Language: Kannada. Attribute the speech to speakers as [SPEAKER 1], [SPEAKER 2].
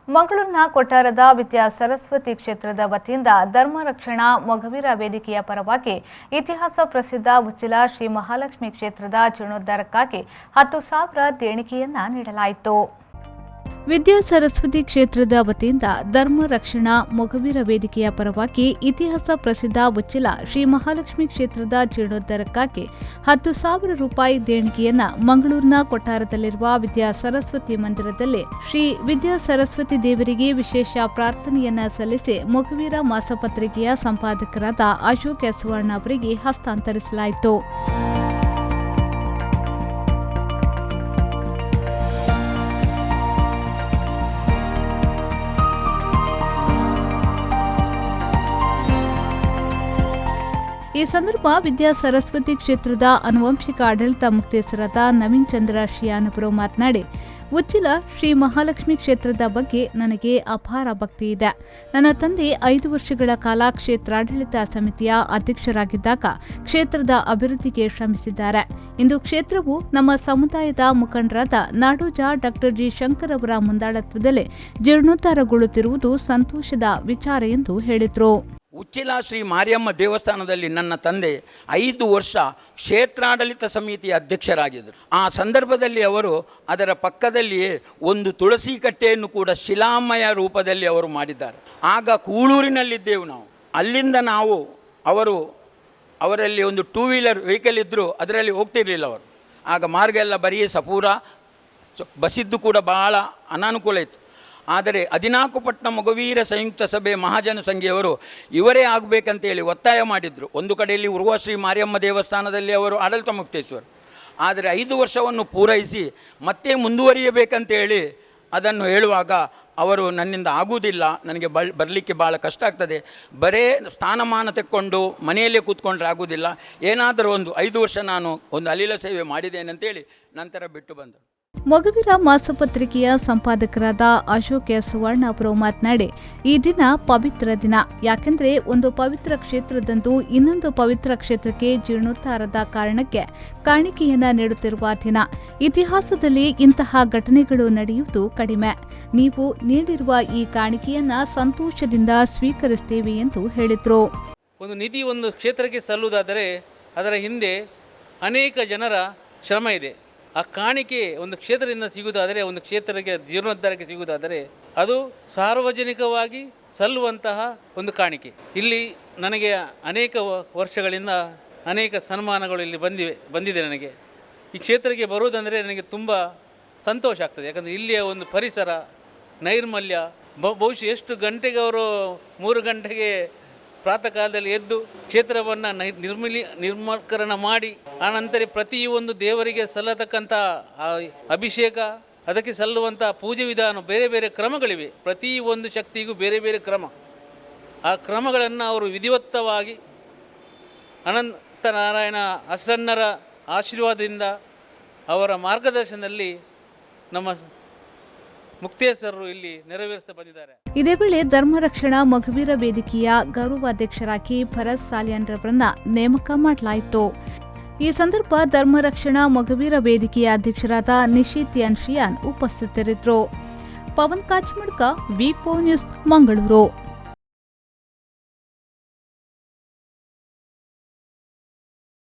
[SPEAKER 1] ಮಂಗಳೂರಿನ ಕೊಟ್ಟಾರದ ವಿದ್ಯಾ ಸರಸ್ವತಿ ಕ್ಷೇತ್ರದ ವತಿಯಿಂದ ಧರ್ಮ ರಕ್ಷಣಾ ಮೊಗವೀರ ವೇದಿಕೆಯ ಪರವಾಗಿ ಇತಿಹಾಸ ಪ್ರಸಿದ್ಧ ಉಚ್ಚಿಲ ಶ್ರೀ ಮಹಾಲಕ್ಷ್ಮಿ ಕ್ಷೇತ್ರದ ಜೀರ್ಣೋದ್ಧಾರಕ್ಕಾಗಿ 10,000 ದೇಣಿಗೆಯನ್ನ ನೀಡಲಾಯಿತು. ವಿದ್ಯಾ ಸರಸ್ವತಿ ಕ್ಷೇತ್ರದ ವತಿಯಿಂದ ಧರ್ಮ ರಕ್ಷಣಾ ಮೊಗವೀರ ವೇದಿಕೆಯ ಪರವಾಗಿ ಇತಿಹಾಸ ಪ್ರಸಿದ್ಧ ಉಚ್ಚಿಲ ಶ್ರೀ ಮಹಾಲಕ್ಷ್ಮಿ ಕ್ಷೇತ್ರದ ಜೀರ್ಣೋದ್ಧಾರಕ್ಕಾಗಿ 10,000 ರೂಪಾಯಿ ದೇಣಿಗೆಯನ್ನ ಮಂಗಳೂರಿನ ಕೊಟ್ಟಾರದಲ್ಲಿರುವ ವಿದ್ಯಾ ಸರಸ್ವತಿ ಮಂದಿರದಲ್ಲಿ ಶ್ರೀ ವಿದ್ಯಾ ಸರಸ್ವತಿ ದೇವರಿಗೆ ವಿಶೇಷ ಪ್ರಾರ್ಥನೆಯನ್ನ ಸಲ್ಲಿಸಿ ಮೊಗವೀರ ಮಾಸಪತ್ರಿಕೆಯ ಸಂಪಾದಕರಾದ ಅಶೋಕ್ ಸುವರ್ಣ ಅವರಿಗೆ ಹಸ್ತಾಂತರಿಸಲಾಯಿತು. ಈ ಸಂದರ್ಭ ವಿದ್ಯಾ ಸರಸ್ವತಿ ಕ್ಷೇತ್ರದ ಆನುವಂಶಿಕ ಆಡಳಿತ ಮುಕ್ತೇಸರಾದ ನವೀನ್ ಚಂದ್ರ ಶಿಯಾನ್ ಅವರು ಮಾತನಾಡಿ, ಉಚ್ಚಿಲ ಶ್ರೀ ಮಹಾಲಕ್ಷ್ಮಿ ಕ್ಷೇತ್ರದ ಬಗ್ಗೆ ನನಗೆ ಅಪಾರ ಭಕ್ತಿ ಇದೆ. ನನ್ನ ತಂದೆ 5 ವರ್ಷಗಳ ಕಾಲ ಕ್ಷೇತ್ರಾಡಳಿತ ಸಮಿತಿಯ ಅಧ್ಯಕ್ಷರಾಗಿದ್ದಾಗ ಕ್ಷೇತ್ರದ ಅಭಿವೃದ್ಧಿಗೆ ಶ್ರಮಿಸಿದ್ದಾರೆ. ಇಂದು ಕ್ಷೇತ್ರವು ನಮ್ಮ ಸಮುದಾಯದ ಮುಖಂಡರಾದ ನಾಡೋಜ ಡಾಕ್ಟರ್ ಜಿ ಶಂಕರ್ ಅವರ ಮುಂದಾಳತ್ವದಲ್ಲಿ ಜೀರ್ಣೋದ್ಧಾರಗೊಳ್ಳುತ್ತಿರುವುದು ಸಂತೋಷದ ವಿಚಾರ ಎಂದು ಹೇಳಿದರು.
[SPEAKER 2] ಉಚ್ಚಿಲ ಶ್ರೀ ಮಾರಿಯಮ್ಮ ದೇವಸ್ಥಾನದಲ್ಲಿ ನನ್ನ ತಂದೆ 5 ವರ್ಷ ಕ್ಷೇತ್ರಾಡಳಿತ ಸಮಿತಿಯ ಅಧ್ಯಕ್ಷರಾಗಿದ್ದರು. ಆ ಸಂದರ್ಭದಲ್ಲಿ ಅವರು ಅದರ ಪಕ್ಕದಲ್ಲಿಯೇ ಒಂದು ತುಳಸಿ ಕಟ್ಟೆಯನ್ನು ಕೂಡ ಶಿಲಾಮಯ ರೂಪದಲ್ಲಿ ಅವರು ಮಾಡಿದ್ದಾರೆ. ಆಗ ಕೂಳೂರಿನಲ್ಲಿದ್ದೆವು ನಾವು. ಅಲ್ಲಿಂದ ನಾವು ಅವರಲ್ಲಿ ಒಂದು 2 ವೀಲರ್ ವೆಹಿಕಲ್ ಇದ್ದರೂ ಅದರಲ್ಲಿ ಹೋಗ್ತಿರಲಿಲ್ಲ ಅವರು. ಆಗ ಮಾರ್ಗ ಎಲ್ಲ ಬರೀ ಸಪೂರ, ಬಸ್ಸಿದ್ದು ಕೂಡ ಭಾಳ ಅನಾನುಕೂಲ ಇತ್ತು. ಆದರೆ 14 ಪಟ್ಟಣ ಮೊಗವೀರ ಸಂಯುಕ್ತ ಸಭೆ ಮಹಾಜನ ಸಂಘಿಯವರು ಇವರೇ ಆಗಬೇಕಂತೇಳಿ ಒತ್ತಾಯ ಮಾಡಿದರು. ಒಂದು ಕಡೆಯಲ್ಲಿ ಉರ್ವ ಶ್ರೀ ಮಾರಿಯಮ್ಮ ದೇವಸ್ಥಾನದಲ್ಲಿ ಅವರು ಆಡಳಿತ ಮುಕ್ತೇಶ್ವರು, ಆದರೆ 5 ವರ್ಷವನ್ನು ಪೂರೈಸಿ ಮತ್ತೆ ಮುಂದುವರಿಯಬೇಕಂತೇಳಿ ಅದನ್ನು ಹೇಳುವಾಗ ಅವರು ನನ್ನಿಂದ ಆಗುವುದಿಲ್ಲ, ನನಗೆ ಬರಲಿಕ್ಕೆ ಭಾಳ ಕಷ್ಟ ಆಗ್ತದೆ, ಬರೇ ಸ್ಥಾನಮಾನ ತೆಕ್ಕೊಂಡು ಮನೆಯಲ್ಲೇ ಕೂತ್ಕೊಂಡ್ರೆ ಆಗುವುದಿಲ್ಲ, ಏನಾದರೂ ಒಂದು 5 ವರ್ಷ ನಾನು ಒಂದು ಅಲೀಲ ಸೇವೆ ಮಾಡಿದ್ದೇನೆ ನಂತರ ಬಿಟ್ಟು ಬಂದರು.
[SPEAKER 1] ಮೊಗವೀರ ಮಾಸಪತ್ರಿಕೆಯ ಸಂಪಾದಕರಾದ ಅಶೋಕ್ ಸುವರ್ಣ ಅವರು ಮಾತನಾಡಿ, ಈ ದಿನ ಪವಿತ್ರ ದಿನ. ಯಾಕೆಂದರೆ ಒಂದು ಪವಿತ್ರ ಕ್ಷೇತ್ರದಂದು ಇನ್ನೊಂದು ಪವಿತ್ರ ಕ್ಷೇತ್ರಕ್ಕೆ ಜೀರ್ಣೋದ್ಧಾರದ ಕಾರಣಕ್ಕೆ ಕಾಣಿಕೆಯನ್ನ ನೀಡುತ್ತಿರುವ ದಿನ. ಇತಿಹಾಸದಲ್ಲಿ ಇಂತಹ ಘಟನೆಗಳು ನಡೆಯುವುದು ಕಡಿಮೆ. ನೀವು ನೀಡಿರುವ ಈ ಕಾಣಿಕೆಯನ್ನ ಸಂತೋಷದಿಂದ ಸ್ವೀಕರಿಸುತ್ತೇವೆ ಎಂದು ಹೇಳಿದರು.
[SPEAKER 3] ಒಂದು ನಿಧಿ ಒಂದು ಕ್ಷೇತ್ರಕ್ಕೆ ಸಲ್ಲುವುದಾದರೆ ಅದರ ಹಿಂದೆ ಅನೇಕ ಜನರ ಶ್ರಮ ಇದೆ. ಆ ಕಾಣಿಕೆ ಒಂದು ಕ್ಷೇತ್ರದಿಂದ ಸಿಗುವುದಾದರೆ, ಒಂದು ಕ್ಷೇತ್ರಕ್ಕೆ ಜೀರ್ಣೋದ್ಧಾರಕ್ಕೆ ಸಿಗುವುದಾದರೆ ಅದು ಸಾರ್ವಜನಿಕವಾಗಿ ಸಲ್ಲುವಂತಹ ಒಂದು ಕಾಣಿಕೆ. ಇಲ್ಲಿ ನನಗೆ ಅನೇಕ ವರ್ಷಗಳಿಂದ ಅನೇಕ ಸನ್ಮಾನಗಳು ಇಲ್ಲಿ ಬಂದಿದೆ. ನನಗೆ ಈ ಕ್ಷೇತ್ರಕ್ಕೆ ಬರುವುದಂದರೆ ನನಗೆ ತುಂಬ ಸಂತೋಷ ಆಗ್ತದೆ. ಯಾಕಂದರೆ ಇಲ್ಲಿಯ ಒಂದು ಪರಿಸರ, ನೈರ್ಮಲ್ಯ, ಬಹುಶಃ ಎಷ್ಟು ಗಂಟೆಗೆ ಅವರು 3 ಗಂಟೆಗೆ ಪ್ರಾತಃ ಕಾಲದಲ್ಲಿ ಎದ್ದು ಕ್ಷೇತ್ರವನ್ನು ನಿರ್ಮಲೀಕರಣ ಮಾಡಿ ಆನಂತರ ಪ್ರತಿಯೊಂದು ದೇವರಿಗೆ ಸಲ್ಲತಕ್ಕಂಥ ಅಭಿಷೇಕ, ಅದಕ್ಕೆ ಸಲ್ಲುವಂಥ ಪೂಜೆ ವಿಧಾನ, ಬೇರೆ ಬೇರೆ ಕ್ರಮಗಳಿವೆ. ಪ್ರತಿಯೊಂದು ಶಕ್ತಿಗೂ ಬೇರೆ ಬೇರೆ ಕ್ರಮ. ಆ ಕ್ರಮಗಳನ್ನು ಅವರು ವಿಧಿವತ್ತವಾಗಿ ಅನಂತನಾರಾಯಣ ಅಸನ್ನರ ಆಶೀರ್ವಾದದಿಂದ ಅವರ ಮಾರ್ಗದರ್ಶನದಲ್ಲಿ ನಮ್ಮ ಮುಕ್ತೇಸರರು ಇಲ್ಲಿ ನೆರವೇರಿಸ್ತಾ ಬಂದಿದ್ದಾರೆ.
[SPEAKER 1] ಇದೇ ವೇಳೆ ಧರ್ಮ ರಕ್ಷಣಾ ಮೊಗವೀರ ವೇದಿಕೆಯ ಗೌರವಾಧ್ಯಕ್ಷರಾಗಿ ಭರತ್ ಸಾಲಿಯಾನ್ ರವರನ್ನ ನೇಮಕ ಮಾಡಲಾಯಿತು. ಈ ಸಂದರ್ಭ ಧರ್ಮ ರಕ್ಷಣಾ ಮೊಗವೀರ ವೇದಿಕೆಯ ಅಧ್ಯಕ್ಷರಾದ ನಿಶಿತ್ ಶಿಯಾನ್ ಉಪಸ್ಥಿತರಿದ್ದರು. ಪವನ್ ಕಾಚಮಡ್ಕ, ವಿ4 ನ್ಯೂಸ್, ಮಂಗಳೂರು.